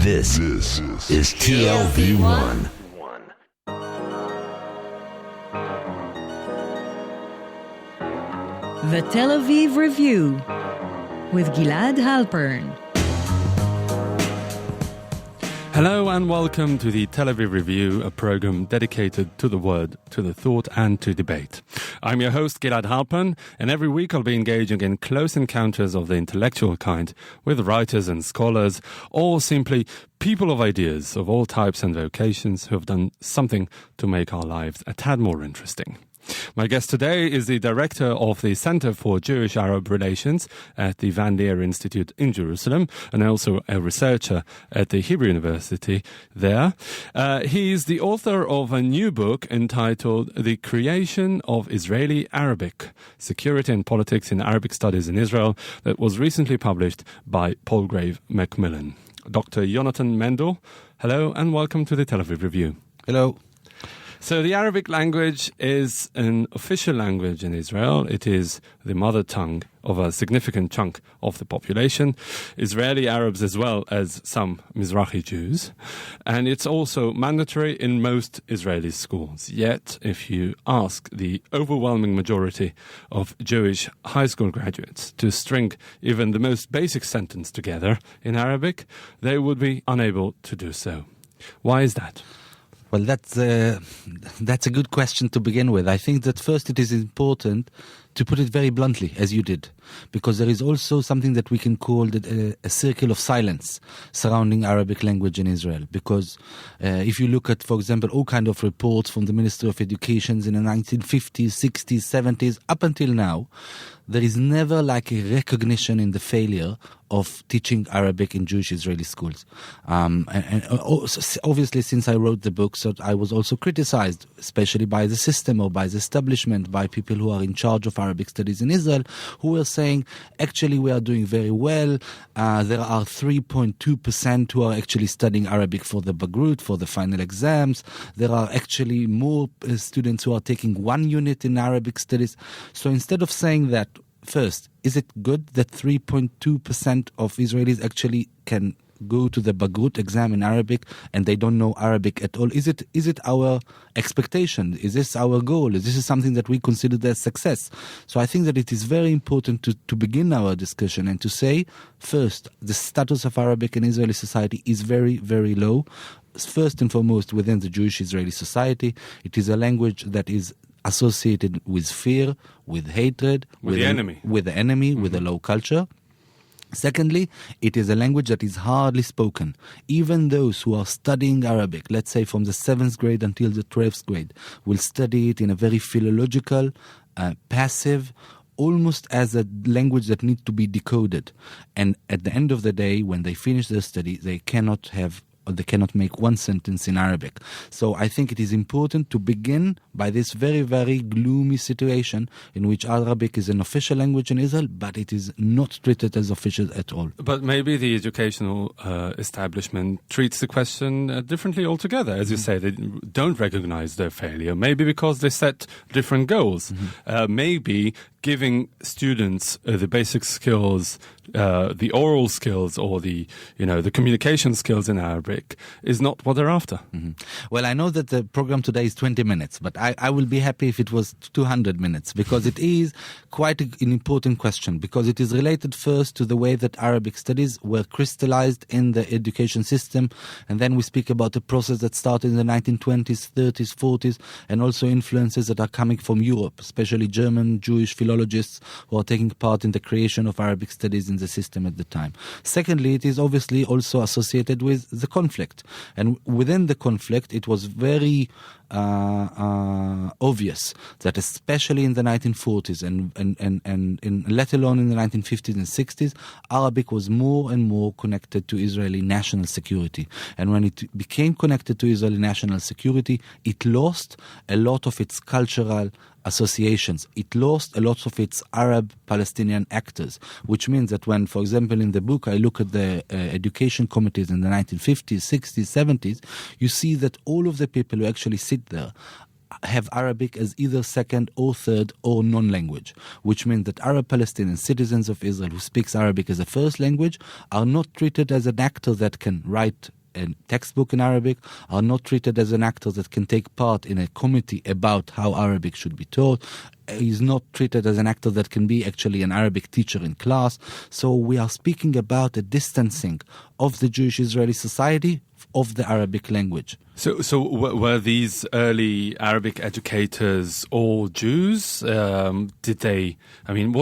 This is TLV1. The Tel Aviv Review with Gilad Halpern. Hello and welcome to the Tel Aviv Review, a program dedicated to the word, to the thought and to debate. I'm your host Gilad Halpern, and every week I'll be engaging in close encounters of the intellectual kind with writers and scholars, or simply people of ideas of all types and vocations who have done something to make our lives a tad more interesting. My guest today is the director of the Center for Jewish-Arab Relations at the Leer Institute in Jerusalem, and also a researcher at the Hebrew University there. He is the author of a new book entitled The Creation of Israeli Arabic, Security and Politics in Arabic Studies in Israel, that was recently published by Palgrave Macmillan. Dr. Yonatan Mendel, hello and welcome to the Tel Aviv Review. Hello. So the Arabic language is an official language in Israel. It is the mother tongue of a significant chunk of the population, Israeli Arabs as well as some Mizrahi Jews. And it's also mandatory in most Israeli schools. Yet, if you ask the overwhelming majority of Jewish high school graduates to string even the most basic sentence together in Arabic, they would be unable to do so. Why is that? Well, that's a good question to begin with. I think that first it is important to put it very bluntly, as you did, because there is also something that we can call a circle of silence surrounding Arabic language in Israel. Because if you look at, for example, all kind of reports from the Ministry of Education in the 1950s, 60s, 70s, up until now, there is never like a recognition in the failure of teaching Arabic in Jewish Israeli schools. And obviously, since I wrote the book, so I was also criticized, especially by the system or by the establishment, by people who are in charge of Arabic studies in Israel, who were saying, actually, we are doing very well. There are 3.2% who are actually studying Arabic for the Bagrut, for the final exams. There are actually more students who are taking one unit in Arabic studies. So instead of saying that, first, is it good that 3.2% of Israelis actually can go to the Bagrut exam in Arabic and they don't know Arabic at all? Is it our expectation? Is this our goal? Is this something that we consider as success? So I think that it is very important to begin our discussion and to say, first, the status of Arabic in Israeli society is very, very low. First and foremost, within the Jewish Israeli society, it is a language that is associated with fear, with hatred, with the enemy, with a low culture. Secondly, it is a language that is hardly spoken. Even those who are studying Arabic, let's say from the 7th grade until the 12th grade, will study it in a very philological, passive, almost as a language that needs to be decoded. And at the end of the day, when they finish their study, they cannot make one sentence in Arabic. So I think it is important to begin by this very, very gloomy situation in which Arabic is an official language in Israel, but it is not treated as official at all. But maybe the educational establishment treats the question differently altogether. As you say, they don't recognize their failure, maybe because they set different goals. Maybe giving students the basic skills, the oral skills, or the communication skills in Arabic is not what they're after. Well, I know that the program today is 20 minutes, but I will be happy if it was 200 minutes, because it is quite an important question, because it is related first to the way that Arabic studies were crystallized in the education system, and then we speak about the process that started in the 1920s, 30s, 40s, and also influences that are coming from Europe, especially German Jewish philologists who are taking part in the creation of Arabic studies in the system at the time. Secondly, it is obviously also associated with the conflict. And within the conflict, it was very obvious that especially in the 1940s and let alone in the 1950s and 60s, Arabic was more and more connected to Israeli national security. And when it became connected to Israeli national security, it lost a lot of its cultural associations. It lost a lot of its Arab-Palestinian actors, which means that when, for example, in the book, I look at the education committees in the 1950s, 60s, 70s, you see that all of the people who actually sit there have Arabic as either second or third or non-language, which means that Arab Palestinian citizens of Israel who speaks Arabic as a first language are not treated as an actor that can write a textbook in Arabic, are not treated as an actor that can take part in a committee about how Arabic should be taught. He's not treated as an actor that can be actually an Arabic teacher in class. So we are speaking about a distancing of the Jewish Israeli society of the Arabic language. So were these early Arabic educators all Jews? What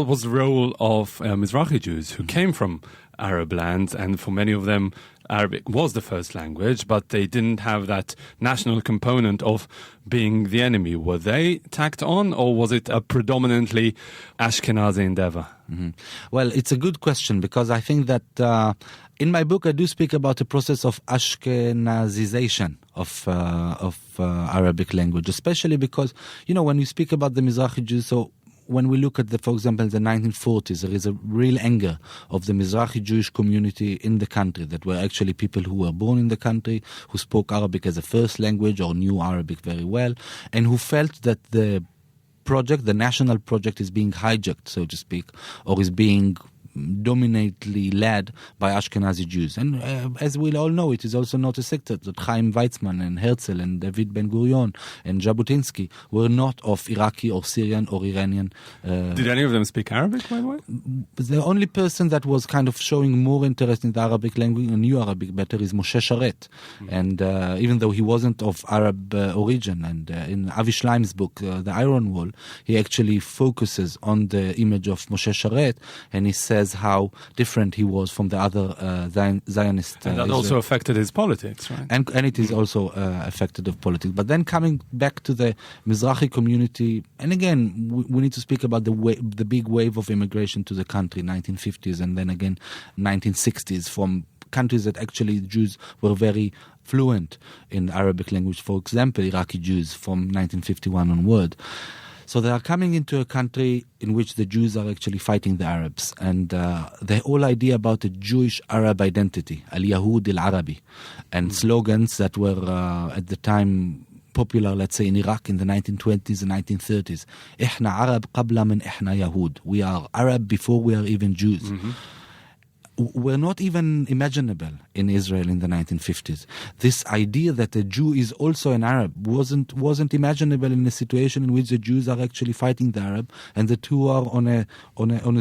was the role of Mizrahi Jews who came from Arab lands, and for many of them Arabic was the first language, but they didn't have that national component of being the enemy? Were they tacked on, or was it a predominantly Ashkenazi endeavor? Mm-hmm. Well, it's a good question, because I think that in my book I do speak about the process of Ashkenazization of Arabic language, especially because, when you speak about the Mizrahi Jews, so when we look at, for example, the 1940s, there is a real anger of the Mizrahi Jewish community in the country, that were actually people who were born in the country, who spoke Arabic as a first language or knew Arabic very well, and who felt that the national project is being hijacked, so to speak, or is being dominantly led by Ashkenazi Jews. And as we all know, it is also not a secret that Chaim Weizmann and Herzl and David Ben-Gurion and Jabotinsky were not of Iraqi or Syrian or Iranian. Did any of them speak Arabic, by the way? The only person that was kind of showing more interest in the Arabic language and knew Arabic better is Moshe Sharet. And even though he wasn't of Arab origin, and in Avi Schleim's book, The Iron Wall, he actually focuses on the image of Moshe Sharet, and he says how different he was from the other Zionist. And that also affected his politics, right? And it is also affected of politics. But then coming back to the Mizrahi community, and again, we need to speak about the big wave of immigration to the country, 1950s and then again 1960s, from countries that actually Jews were very fluent in Arabic language. For example, Iraqi Jews from 1951 onward. So they are coming into a country in which the Jews are actually fighting the Arabs. And the whole idea about a Jewish-Arab identity, al-Yahud al-Arabi, and slogans that were at the time popular, let's say, in Iraq in the 1920s and 1930s. إحنا عرب قبل من إحنا يهود. We are Arab before we are even Jews. Were not even imaginable in Israel in the 1950s. This idea that a Jew is also an Arab wasn't imaginable in a situation in which the Jews are actually fighting the Arab, and the two are on a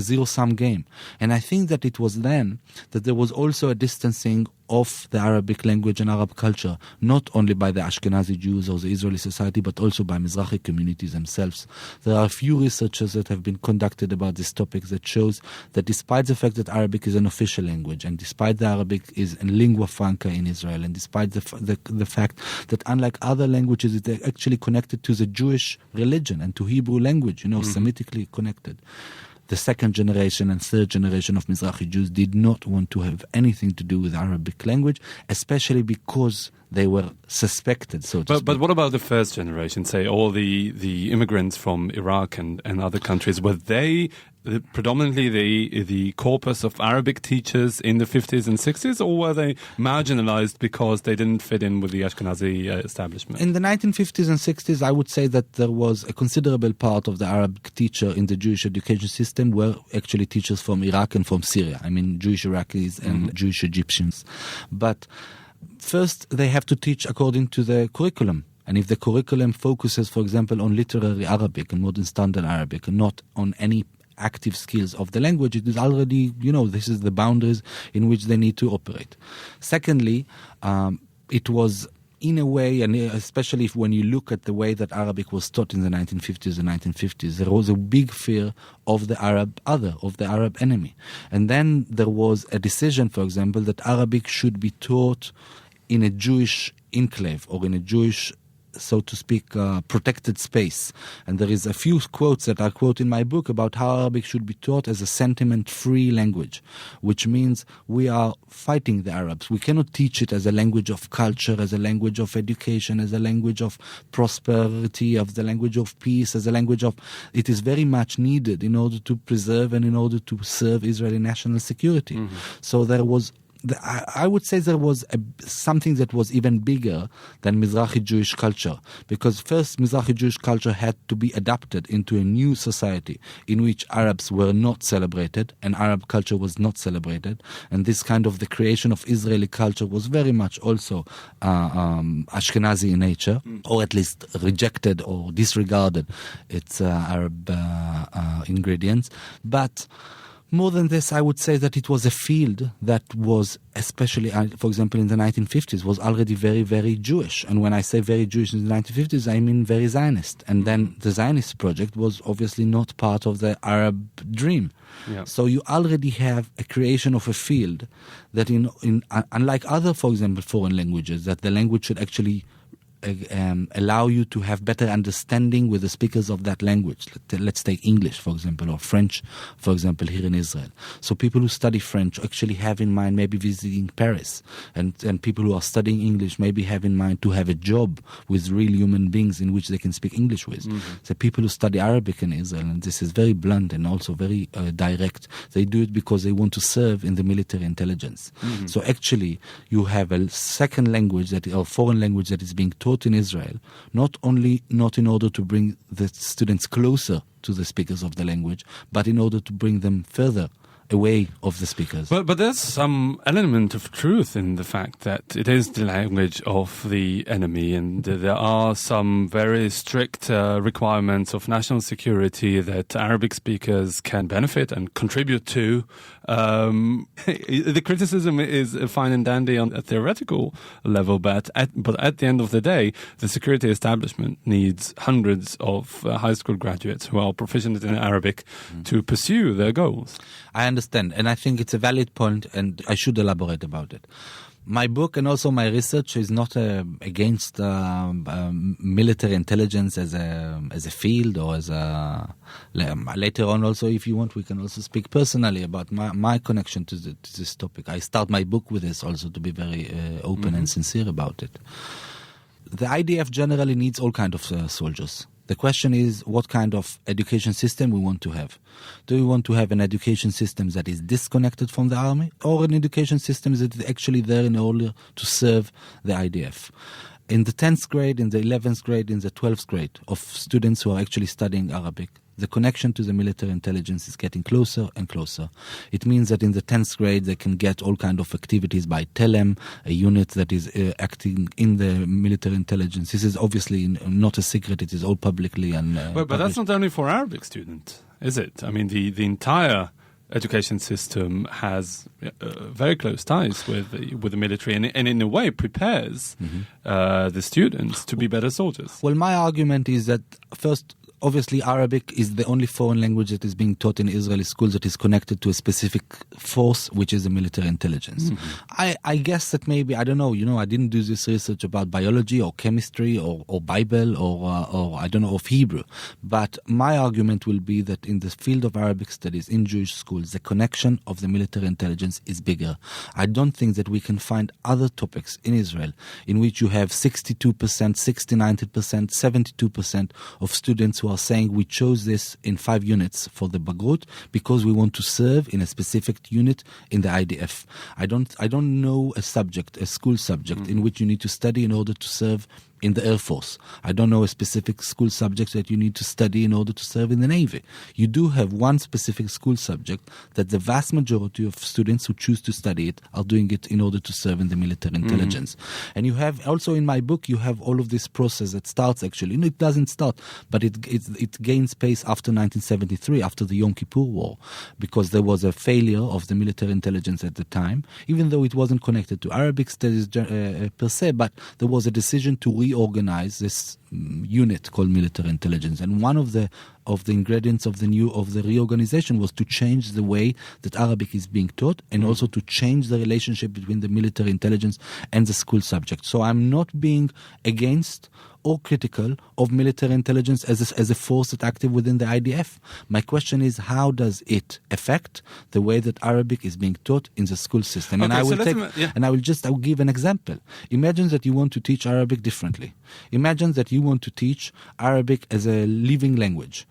zero-sum game. And I think that it was then that there was also a distancing of the Arabic language and Arab culture, not only by the Ashkenazi Jews or the Israeli society, but also by Mizrahi communities themselves. There are a few researchers that have been conducted about this topic that shows that despite the fact that Arabic is an official language, and despite that Arabic is a lingua franca in Israel, and despite the fact that unlike other languages, it's actually connected to the Jewish religion and to Hebrew language, Semitically connected. The second generation and third generation of Mizrahi Jews did not want to have anything to do with Arabic language, especially because they were suspected, so to speak. But what about the first generation, say all the immigrants from Iraq and other countries? Were they predominantly the corpus of Arabic teachers in the 50s and 60s, or were they marginalized because they didn't fit in with the Ashkenazi establishment? In the 1950s and 60s, I would say that there was a considerable part of the Arabic teacher in the Jewish education system were actually teachers from Iraq and from Syria. I mean, Jewish Iraqis and Jewish Egyptians. But first, they have to teach according to the curriculum. And if the curriculum focuses, for example, on literary Arabic and modern standard Arabic, and not on any active skills of the language, it is already, this is the boundaries in which they need to operate. Secondly, it was in a way, and especially when you look at the way that Arabic was taught in the 1950s and 1950s, there was a big fear of the Arab other, of the Arab enemy. And then there was a decision, for example, that Arabic should be taught in a Jewish enclave or in a Jewish, so to speak, protected space. And there is a few quotes that I quote in my book about how Arabic should be taught as a sentiment-free language, which means we are fighting the Arabs. We cannot teach it as a language of culture, as a language of education, as a language of prosperity, as the language of peace, as a language of... It is very much needed in order to preserve and in order to serve Israeli national security. So there was I would say there was something that was even bigger than Mizrahi Jewish culture, because first Mizrahi Jewish culture had to be adapted into a new society in which Arabs were not celebrated and Arab culture was not celebrated, and this kind of the creation of Israeli culture was very much also Ashkenazi in nature, or at least rejected or disregarded its Arab ingredients. But more than this, I would say that it was a field that was, especially, for example, in the 1950s, was already very, very Jewish. And when I say very Jewish in the 1950s, I mean very Zionist. And then the Zionist project was obviously not part of the Arab dream. Yeah. So you already have a creation of a field that, unlike other, for example, foreign languages, that the language should actually allow you to have better understanding with the speakers of that language. Let's take English, for example, or French, for example, here in Israel. So people who study French actually have in mind maybe visiting Paris, and people who are studying English maybe have in mind to have a job with real human beings in which they can speak English with. So people who study Arabic in Israel, and this is very blunt and also very direct, they do it because they want to serve in the military intelligence. So actually you have a second language or foreign language that is being taught in Israel, not in order to bring the students closer to the speakers of the language, but in order to bring them further away of the speakers. But there's some element of truth in the fact that it is the language of the enemy, and there are some very strict requirements of national security that Arabic speakers can benefit and contribute to. The criticism is fine and dandy on a theoretical level, but at the end of the day, the security establishment needs hundreds of high school graduates who are proficient in Arabic to pursue their goals. I understand, and I think it's a valid point, and I should elaborate about it. My book and also my research is not against military intelligence as a field, or as later on also, if you want, we can also speak personally about my connection to this topic. I start my book with this also, to be very open and sincere about it. The IDF generally needs all kinds of soldiers. The question is what kind of education system we want to have. Do we want to have an education system that is disconnected from the army, or an education system that is actually there in order to serve the IDF? In the 10th grade, in the 11th grade, in the 12th grade of students who are actually studying Arabic, the connection to the military intelligence is getting closer and closer. It means that in the 10th grade they can get all kinds of activities by Telem, a unit that is acting in the military intelligence. This is obviously not a secret, it is all publicly and but that's not only for Arabic students, is it? I mean, the entire education system has very close ties with the military, and in a way prepares the students to be better soldiers. Well, my argument is that first, obviously, Arabic is the only foreign language that is being taught in Israeli schools that is connected to a specific force, which is the military intelligence. I guess that maybe, I don't know, I didn't do this research about biology or chemistry or Bible or I don't know, of Hebrew. But my argument will be that in the field of Arabic studies in Jewish schools, the connection of the military intelligence is bigger. I don't think that we can find other topics in Israel in which you have 62%, 60-90%, 72% of students who are saying we chose this in 5 units for the Bagrut because we want to serve in a specific unit in the IDF. I don't know a school subject in which you need to study in order to serve in the Air Force. I don't know a specific school subject that you need to study in order to serve in the Navy. You do have one specific school subject that the vast majority of students who choose to study it are doing it in order to serve in the military intelligence. And you have also in my book, you have all of this process that starts actually. It doesn't start, but it gains pace after 1973, after the Yom Kippur War, because there was a failure of the military intelligence at the time, even though it wasn't connected to Arabic studies per se, but there was a decision to reorganize this unit called military intelligence, and one of the ingredients of the reorganization was to change the way that Arabic is being taught, and also to change the relationship between the military intelligence and the school subject. So I'm not being against or critical of military intelligence as a force that's active within the IDF. My question is, how does it affect the way that Arabic is being taught in the school system? Okay, and I will give an example. Imagine that you want to teach Arabic differently. Imagine that you want to teach Arabic as a living language.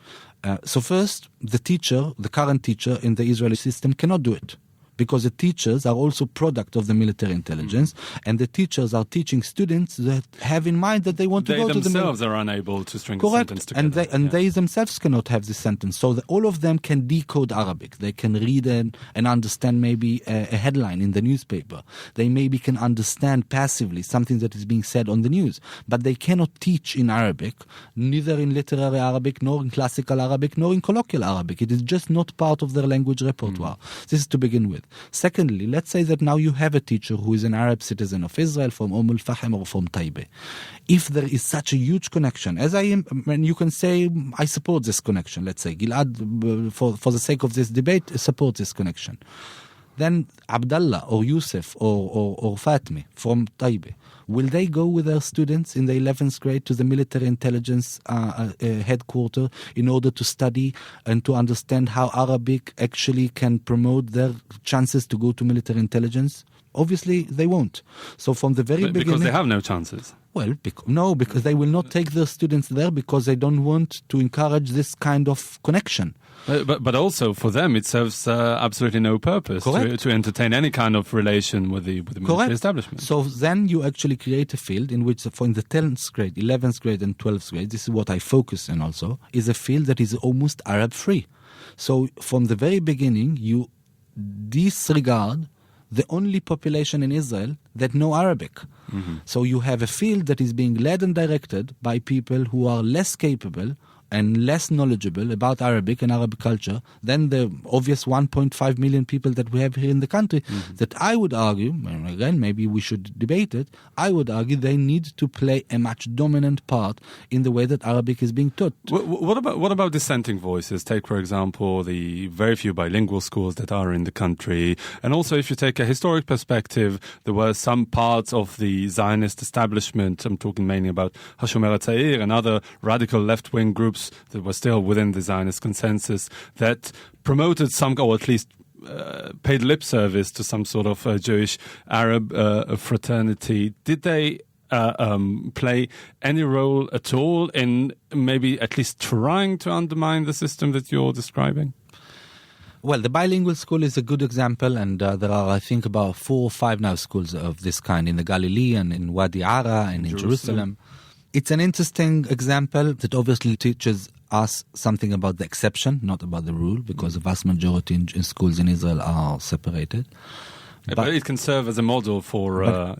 So first, the current teacher in the Israeli system cannot do it, because the teachers are also product of the military intelligence, and the teachers are teaching students that have in mind that they want to go to the military. They themselves are unable to string the sentence together. And they themselves cannot have this sentence. So all of them can decode Arabic. They can read and understand maybe a headline in the newspaper. They maybe can understand passively something that is being said on the news. But they cannot teach in Arabic, neither in literary Arabic, nor in classical Arabic, nor in colloquial Arabic. It is just not part of their language repertoire. This is to begin with. Secondly, let's say that now you have a teacher who is an Arab citizen of Israel from Al-Fahim or from Taibe. If there is such a huge connection, as I am, and you can say, I support this connection, let's say, Gilad, for the sake of this debate, supports this connection. Then Abdullah or Yusuf or Fatmi from Taibe, will they go with their students in the 11th grade to the military intelligence headquarters in order to study and to understand how Arabic actually can promote their chances to go to military intelligence? Obviously, they won't. So from the very beginning... Because they have no chances. Well, because they will not take their students there because they don't want to encourage this kind of connection. But also for them it serves absolutely no purpose to entertain any kind of relation with the military establishment. So then you actually create a field in which, in the 10th grade, 11th grade and 12th grade, this is what I focus on also, is a field that is almost Arab-free. So from the very beginning you disregard the only population in Israel that know Arabic. Mm-hmm. So you have a field that is being led and directed by people who are less capable and less knowledgeable about Arabic and Arab culture than the obvious 1.5 million people that we have here in the country, that I would argue, and again, maybe we should debate it, I would argue they need to play a much dominant part in the way that Arabic is being taught. What about dissenting voices? Take, for example, the very few bilingual schools that are in the country. And also, if you take a historic perspective, there were some parts of the Zionist establishment, I'm talking mainly about Hashomer HaTzair and other radical left-wing groups that were still within the Zionist consensus that promoted some, or at least paid lip service to some sort of Jewish Arab fraternity. Did they play any role at all in maybe at least trying to undermine the system that you're describing? Well, the bilingual school is a good example, and there are, I think, about 4 or 5 now schools of this kind in the Galilee and in Wadi Ara and in Jerusalem. It's an interesting example that obviously teaches us something about the exception, not about the rule, because the vast majority in schools in Israel are separated. But it can serve as a model for,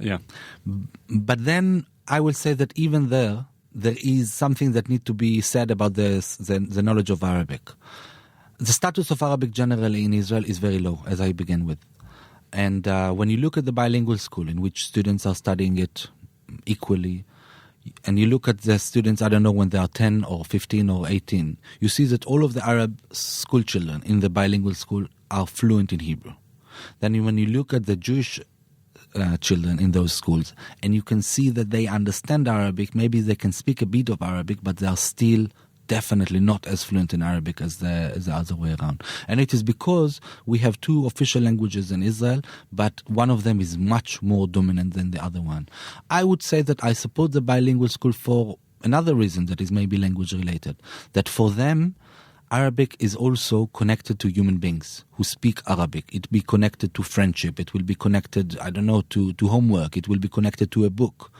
But then I will say that even there is something that needs to be said about the knowledge of Arabic. The status of Arabic generally in Israel is very low, as I began with. And when you look at the bilingual school in which students are studying it equally, and you look at the students, I don't know, when they are 10 or 15 or 18, you see that all of the Arab school children in the bilingual school are fluent in Hebrew. Then when you look at the Jewish children in those schools, and you can see that they understand Arabic, maybe they can speak a bit of Arabic, but they are still definitely not as fluent in Arabic as the other way around. And it is because we have 2 official languages in Israel, but one of them is much more dominant than the other one. I would say that I support the bilingual school for another reason that is maybe language related, that for them Arabic is also connected to human beings who speak Arabic. It will be connected to friendship. It will be connected, to homework. It will be connected to a book.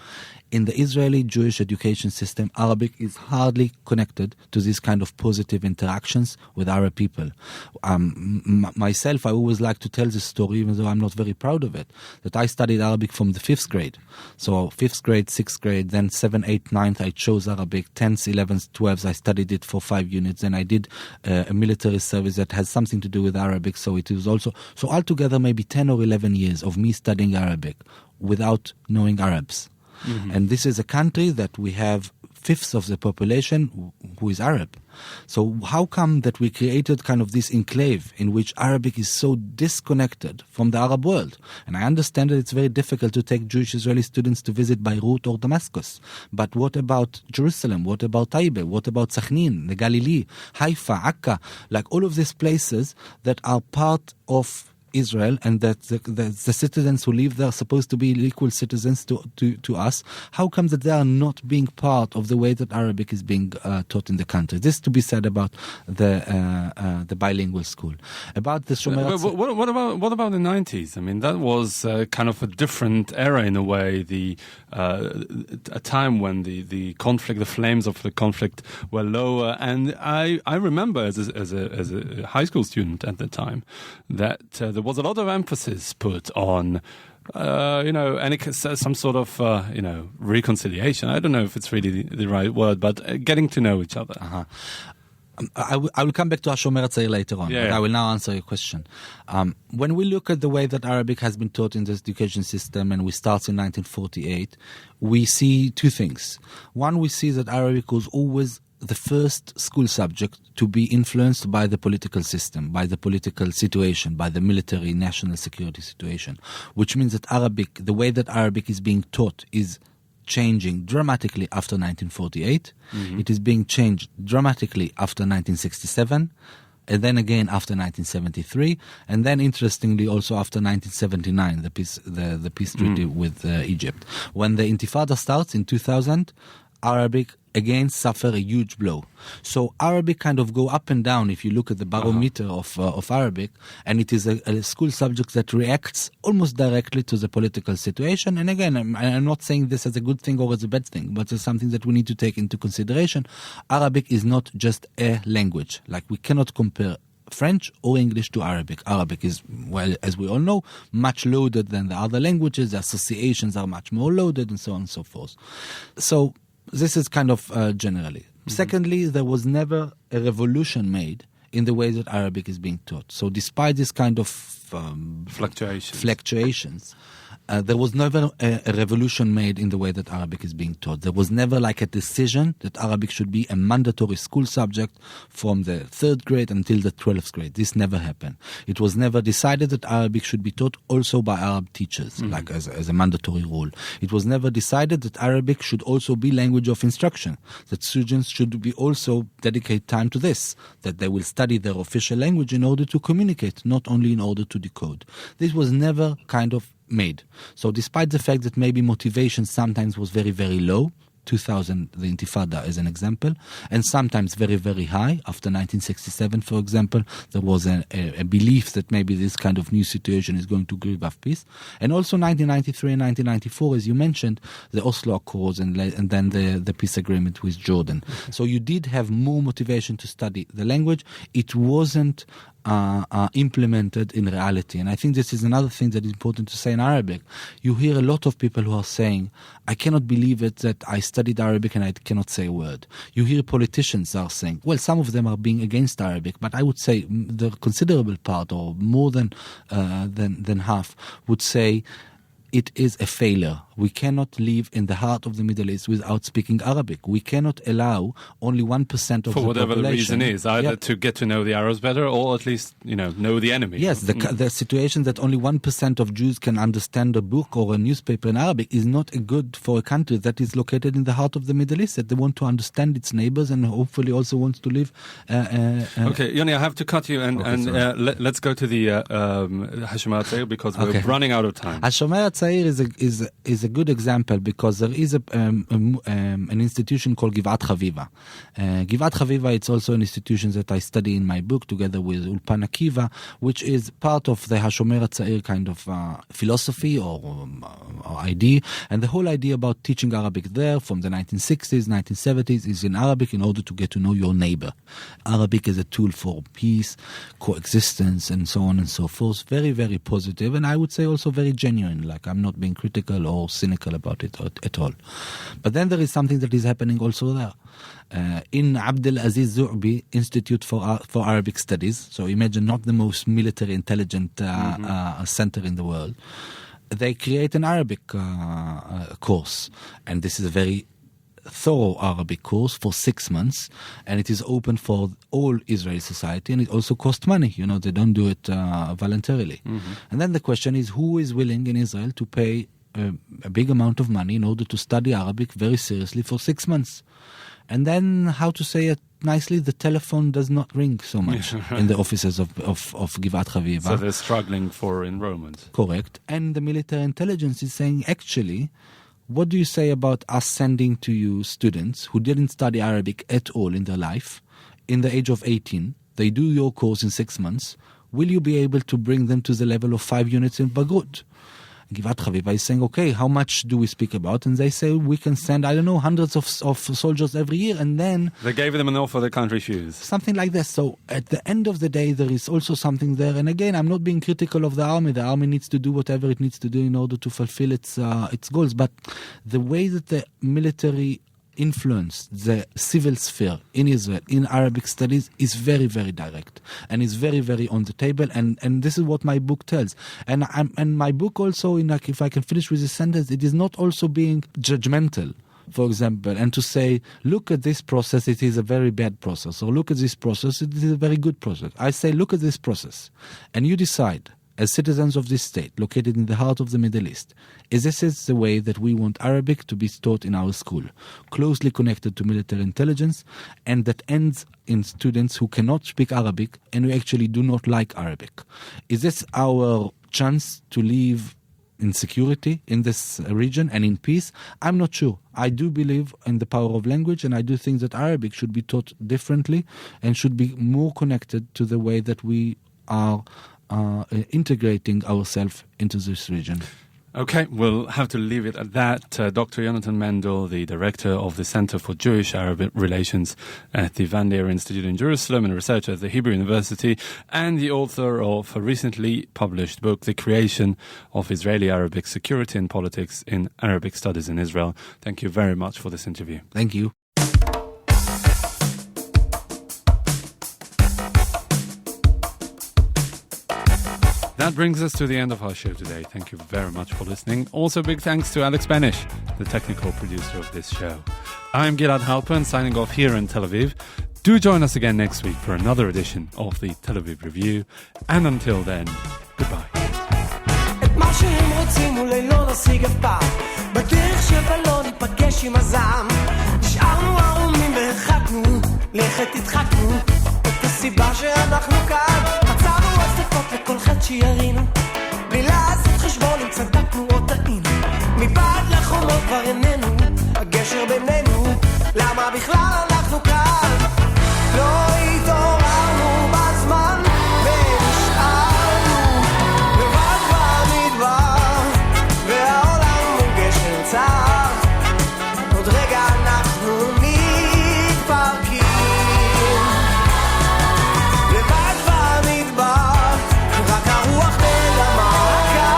In the Israeli Jewish education system, Arabic is hardly connected to these kind of positive interactions with Arab people. Myself, I always like to tell this story, even though I'm not very proud of it, that I studied Arabic from the 5th grade. So 5th grade, 6th grade, then 7th, 8th, 9th, I chose Arabic. 10th, 11th, 12th, I studied it for 5 units. Then I did a military service that has something to do with Arabic. So it is also, so altogether maybe 10 or 11 years of me studying Arabic without knowing Arabs. Mm-hmm. And this is a country that we have 1/5 of the population who is Arab. So how come that we created kind of this enclave in which Arabic is so disconnected from the Arab world? And I understand that it's very difficult to take Jewish Israeli students to visit Beirut or Damascus. But what about Jerusalem? What about Taibe? What about Sakhnin, the Galilee, Haifa, Akka? Like all of these places that are part of Israel, and that the citizens who live there are supposed to be equal citizens to us. How come that they are not being part of the way that Arabic is being taught in the country? This to be said about the bilingual school. About the Shomer what about the 90s? I mean, that was kind of a different era in a way. A time when the conflict, the flames of the conflict were lower, and I remember as a high school student at the time that there was a lot of emphasis put on some sort of reconciliation. I don't know if it's really the right word, but getting to know each other. Uh-huh. I will come back to Hashomer Hatzair later on, but I will now answer your question. When we look at the way that Arabic has been taught in the education system, and we start in 1948, we see two things. One, we see that Arabic was always the first school subject to be influenced by the political system, by the political situation, by the military national security situation, which means that the way that Arabic is being taught is changing dramatically after 1948. Mm-hmm. It is being changed dramatically after 1967, and then again after 1973, and then interestingly also after 1979, the peace treaty with Egypt. When the Intifada starts in 2000, Arabic again suffer a huge blow. So Arabic kind of go up and down if you look at the barometer of Arabic, and it is a school subject that reacts almost directly to the political situation. And again, I'm not saying this as a good thing or as a bad thing, but it's something that we need to take into consideration. Arabic is not just a language. Like, we cannot compare French or English to Arabic. Arabic is, well, as we all know, much loaded than the other languages. The associations are much more loaded, and so on and so forth. So this is kind of generally. Mm-hmm. Secondly, there was never a revolution made in the way that Arabic is being taught. So despite this kind of fluctuations, there was never a revolution made in the way that Arabic is being taught. There was never like a decision that Arabic should be a mandatory school subject from the 3rd grade until the 12th grade. This never happened. It was never decided that Arabic should be taught also by Arab teachers, like as a mandatory rule. It was never decided that Arabic should also be language of instruction, that students should be also dedicate time to this, that they will study their official language in order to communicate, not only in order to decode. This was never kind of made. So despite the fact that maybe motivation sometimes was very, very low, 2000, the Intifada as an example, and sometimes very, very high. After 1967, for example, there was a belief that maybe this kind of new situation is going to give us peace. And also 1993 and 1994, as you mentioned, the Oslo Accords and then the peace agreement with Jordan. So you did have more motivation to study the language. It wasn't implemented in reality. And I think this is another thing that is important to say in Arabic. You hear a lot of people who are saying, I cannot believe it that I studied Arabic and I cannot say a word. You hear politicians are saying, well, some of them are being against Arabic, but I would say the considerable part, or more than half, would say it is a failure. We cannot live in the heart of the Middle East without speaking Arabic. We cannot allow only 1% of the population. For whatever the reason is, either to get to know the Arabs better, or at least, know the enemy. Yes, the situation that only 1% of Jews can understand a book or a newspaper in Arabic is not good for a country that is located in the heart of the Middle East, that they want to understand its neighbors and hopefully also wants to live. Okay, Yoni, I have to cut you, let's go to the Hashomer Hatzair, because we're running out of time. Hashomer Hatzair is a good example, because there is an institution called Gilad Haviva. Gilad Haviva, it's also an institution that I study in my book together with Ulpan Akiva, which is part of the Hashomer Hatzair kind of philosophy or idea. And the whole idea about teaching Arabic there from the 1960s, 1970s is in Arabic in order to get to know your neighbor. Arabic is a tool for peace, coexistence, and so on and so forth. Very, very positive, and I would say also very genuine. Like, I'm not being critical or cynical about it at all. But then there is something that is happening also there. In Abdel Aziz Zu'bi Institute for Arabic Studies, so imagine not the most military intelligent center in the world, they create an Arabic course, and this is a very thorough Arabic course for 6 months, and it is open for all Israeli society, and it also costs money. They don't do it voluntarily. And then the question is, who is willing in Israel to pay a big amount of money in order to study Arabic very seriously for 6 months? And then, how to say it, nicely, the telephone does not ring so much in the offices of Givat Chaviva. So they're struggling for enrollment. Correct. And the military intelligence is saying, actually, what do you say about us sending to you students who didn't study Arabic at all in their life, in the age of 18, they do your course in 6 months, will you be able to bring them to the level of 5 units in Bagrut? Givat Chaviva is saying, okay, how much do we speak about? And they say, we can send, I don't know, hundreds of soldiers every year. And then... They gave them an offer the country shoes. Something like this. So at the end of the day, there is also something there. And again, I'm not being critical of the army. The army needs to do whatever it needs to do in order to fulfill its goals. But the way that the military influence the civil sphere in Israel, in Arabic studies, is very, very direct and is very, very on the table. And this is what my book tells. And my book also, if I can finish with this sentence, it is not also being judgmental, for example, and to say, look at this process, it is a very bad process, or look at this process, it is a very good process. I say, look at this process, and you decide, as citizens of this state, located in the heart of the Middle East, this is the way that we want Arabic to be taught in our school, closely connected to military intelligence, and that ends in students who cannot speak Arabic and who actually do not like Arabic. Is this our chance to live in security in this region and in peace? I'm not sure. I do believe in the power of language, and I do think that Arabic should be taught differently and should be more connected to the way that we are integrating ourselves into this region. Okay, we'll have to leave it at that. Dr. Yonatan Mendel, the director of the Center for Jewish-Arab Relations at the Leer Institute in Jerusalem and researcher at the Hebrew University, and the author of a recently published book, The Creation of Israeli-Arabic Security and Politics in Arabic Studies in Israel. Thank you very much for this interview. Thank you. That brings us to the end of our show today. Thank you very much for listening. Also, big thanks to Alex Benish, the technical producer of this show. I'm Gilad Halpern, signing off here in Tel Aviv. Do join us again next week for another edition of the Tel Aviv Review. And until then, goodbye. את מה שהם רוצים אולי לא נשיג אף פעם בדרך שבלון ניפגש עם הזעם נשארנו ערומים והרחקנו לכת התחקנו את הסיבה שאנחנו כאן מצאנו הצדקות לכל חד שירינו בלי לעשות חשבון אם צדקנו או טעינו מבעד לחומות כבר איננו הגשר בינינו למה בכלל אנחנו כאן לא התעוררנו בזמן ונשארנו לבד במדבר והעולם הוא גשר צר עוד רגע אנחנו מתפרקים לבד במדבר רק הרוח בלמקה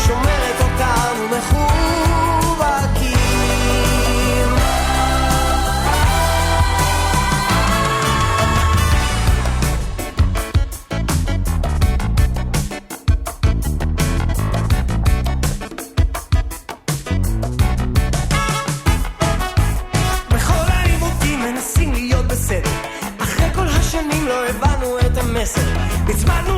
שומרת אותנו מחובקים בכל העיוותים מנסים להיות בסדר אחרי כל השנים לא הבנו את המסר נצמדנו